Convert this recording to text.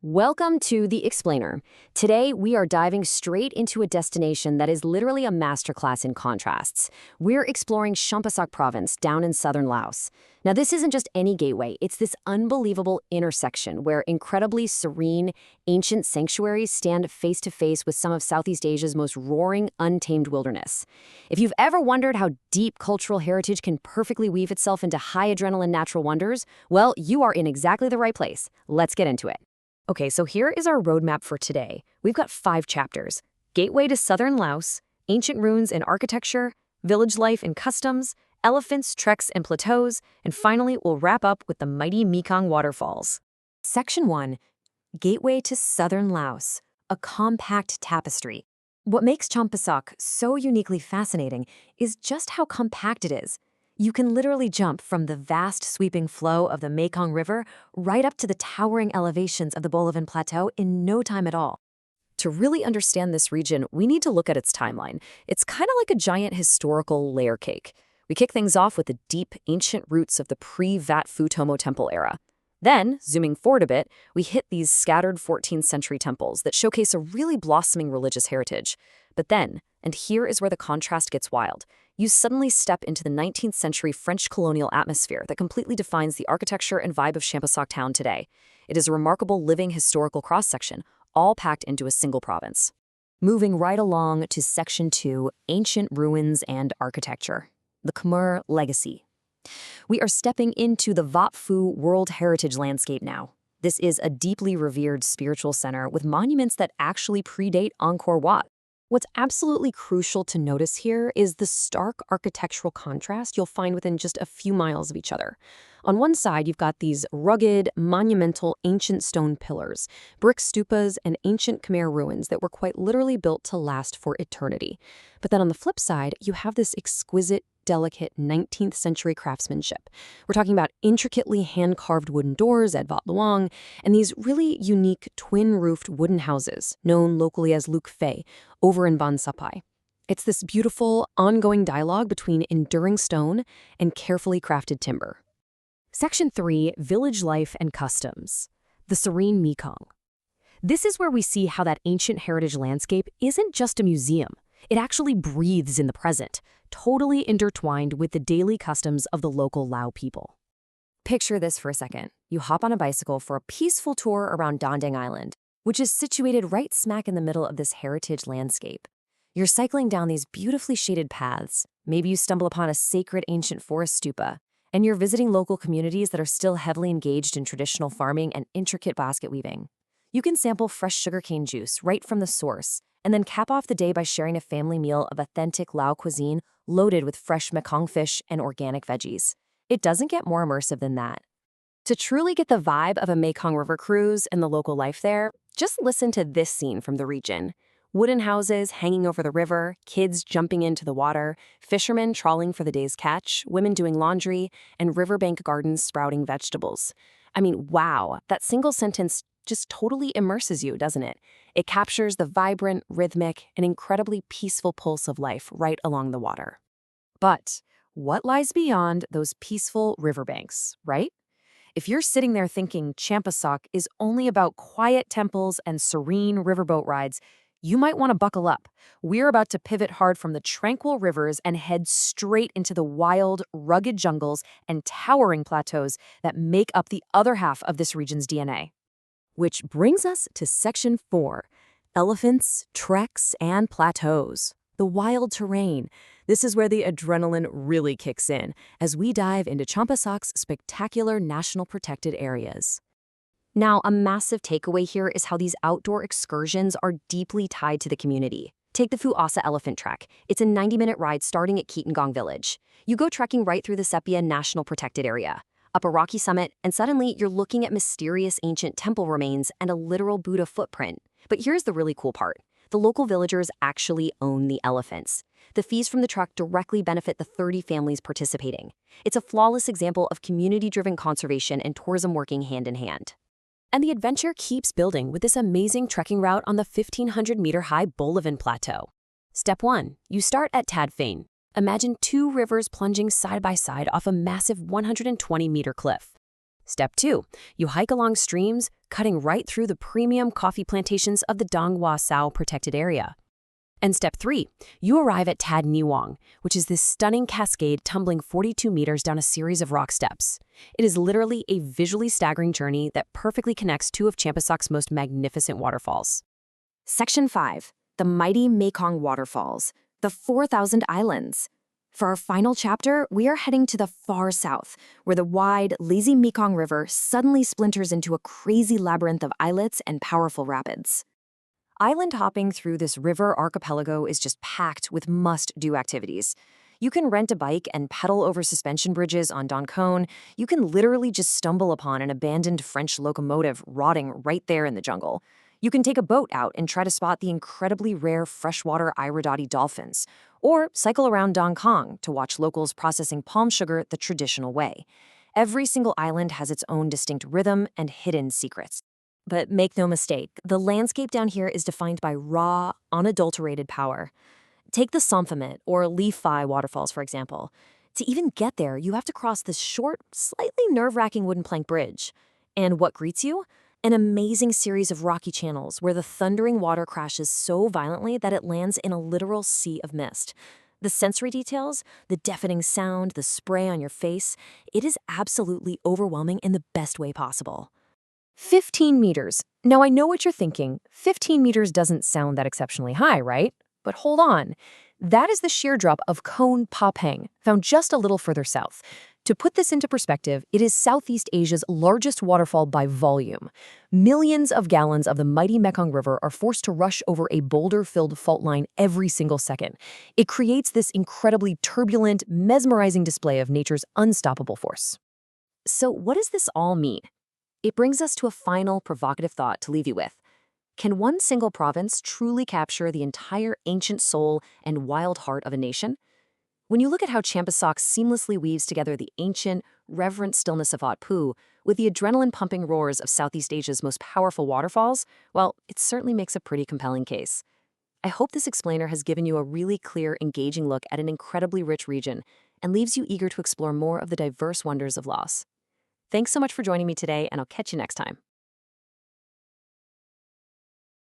Welcome to The Explainer. Today, we are diving straight into a destination that is literally a masterclass in contrasts. We're exploring Champasak province down in southern Laos. Now, this isn't just any gateway, it's this unbelievable intersection where incredibly serene, ancient sanctuaries stand face to face with some of Southeast Asia's most roaring, untamed wilderness. If you've ever wondered how deep cultural heritage can perfectly weave itself into high adrenaline natural wonders, well, you are in exactly the right place. Let's get into it. Okay, so here is our roadmap for today. We've got 5 chapters: Gateway to Southern Laos, Ancient Ruins and Architecture, Village Life and Customs, Elephants, Treks and Plateaus, and finally we'll wrap up with the mighty Mekong waterfalls. Section 1. Gateway to Southern Laos, a compact tapestry. What makes Champasak so uniquely fascinating is just how compact it is. You can literally jump from the vast sweeping flow of the Mekong River right up to the towering elevations of the Bolivian Plateau in no time at all. To really understand this region, we need to look at its timeline. It's kind of like a giant historical layer cake. We kick things off with the deep, ancient roots of the pre-Wat Phu Temple era. Then, zooming forward a bit, we hit these scattered 14th century temples that showcase a really blossoming religious heritage. But then, and here is where the contrast gets wild, you suddenly step into the 19th century French colonial atmosphere that completely defines the architecture and vibe of Champasak town today. It is a remarkable living historical cross-section, all packed into a single province. Moving right along to Section 2, Ancient Ruins and Architecture, the Khmer Legacy. We are stepping into the Wat Phu World Heritage landscape now. This is a deeply revered spiritual center with monuments that actually predate Angkor Wat. What's absolutely crucial to notice here is the stark architectural contrast you'll find within just a few miles of each other. On one side, you've got these rugged, monumental ancient stone pillars, brick stupas, and ancient Khmer ruins that were quite literally built to last for eternity. But then on the flip side, you have this exquisite, delicate 19th century craftsmanship. We're talking about intricately hand-carved wooden doors at Wat Luang, and these really unique twin-roofed wooden houses, known locally as Luc Fei, over in Ban Sapai. It's this beautiful, ongoing dialogue between enduring stone and carefully crafted timber. Section 3, Village Life and Customs, the serene Mekong. This is where we see how that ancient heritage landscape isn't just a museum. It actually breathes in the present, totally intertwined with the daily customs of the local Lao people. Picture this for a second. You hop on a bicycle for a peaceful tour around Dondang Island, which is situated right smack in the middle of this heritage landscape. You're cycling down these beautifully shaded paths. Maybe you stumble upon a sacred ancient forest stupa, and you're visiting local communities that are still heavily engaged in traditional farming and intricate basket weaving. You can sample fresh sugarcane juice right from the source, and then cap off the day by sharing a family meal of authentic Lao cuisine loaded with fresh Mekong fish and organic veggies. It doesn't get more immersive than that. To truly get the vibe of a Mekong River cruise and the local life there, just listen to this scene from the region. Wooden houses hanging over the river, kids jumping into the water, fishermen trawling for the day's catch, women doing laundry, and riverbank gardens sprouting vegetables. I mean, wow, that single sentence just totally immerses you, doesn't it? It captures the vibrant, rhythmic, and incredibly peaceful pulse of life right along the water. But what lies beyond those peaceful riverbanks, right? If you're sitting there thinking Champasak is only about quiet temples and serene riverboat rides, you might want to buckle up. We're about to pivot hard from the tranquil rivers and head straight into the wild, rugged jungles and towering plateaus that make up the other half of this region's DNA. Which brings us to Section 4, Elephants, Treks, and Plateaus, the wild terrain. This is where the adrenaline really kicks in as we dive into Champasak's spectacular national protected areas. Now, a massive takeaway here is how these outdoor excursions are deeply tied to the community. Take the Phu Asa Elephant Trek. It's a 90-minute ride starting at Kitengong Village. You go trekking right through the Sepia National Protected Area, up a rocky summit, and suddenly you're looking at mysterious ancient temple remains and a literal Buddha footprint. But here's the really cool part. The local villagers actually own the elephants. The fees from the trek directly benefit the 30 families participating. It's a flawless example of community-driven conservation and tourism working hand in hand. And the adventure keeps building with this amazing trekking route on the 1,500-meter-high Bolivian Plateau. Step 1. You start at Tad Phane. Imagine 2 rivers plunging side by side off a massive 120-meter cliff. Step 2. You hike along streams, cutting right through the premium coffee plantations of the Donghua Sao protected area. And step 3, you arrive at Tad Niwang, which is this stunning cascade tumbling 42 meters down a series of rock steps. It is literally a visually staggering journey that perfectly connects two of Champasak's most magnificent waterfalls. Section 5, the mighty Mekong Waterfalls, the 4,000 Islands. For our final chapter, we are heading to the far south, where the wide, lazy Mekong River suddenly splinters into a crazy labyrinth of islets and powerful rapids. Island hopping through this river archipelago is just packed with must-do activities. You can rent a bike and pedal over suspension bridges on Don Khon. You can literally just stumble upon an abandoned French locomotive rotting right there in the jungle. You can take a boat out and try to spot the incredibly rare freshwater iridati dolphins, or cycle around Don Khon to watch locals processing palm sugar the traditional way. Every single island has its own distinct rhythm and hidden secrets. But make no mistake, the landscape down here is defined by raw, unadulterated power. Take the Somphomit or Li Phi waterfalls, for example. To even get there, you have to cross this short, slightly nerve-wracking wooden plank bridge. And what greets you? An amazing series of rocky channels where the thundering water crashes so violently that it lands in a literal sea of mist. The sensory details, the deafening sound, the spray on your face, it is absolutely overwhelming in the best way possible. 15 meters. Now I know what you're thinking. 15 meters doesn't sound that exceptionally high, right? But hold on. That is the sheer drop of Khon Pa Peng, found just a little further south. To put this into perspective, it is Southeast Asia's largest waterfall by volume. Millions of gallons of the mighty Mekong River are forced to rush over a boulder-filled fault line every single second. It creates this incredibly turbulent, mesmerizing display of nature's unstoppable force. So what does this all mean? It brings us to a final provocative thought to leave you with. Can one single province truly capture the entire ancient soul and wild heart of a nation? When you look at how Champasak seamlessly weaves together the ancient, reverent stillness of Wat Pu with the adrenaline-pumping roars of Southeast Asia's most powerful waterfalls, well, it certainly makes a pretty compelling case. I hope this explainer has given you a really clear, engaging look at an incredibly rich region and leaves you eager to explore more of the diverse wonders of Laos. Thanks so much for joining me today, and I'll catch you next time.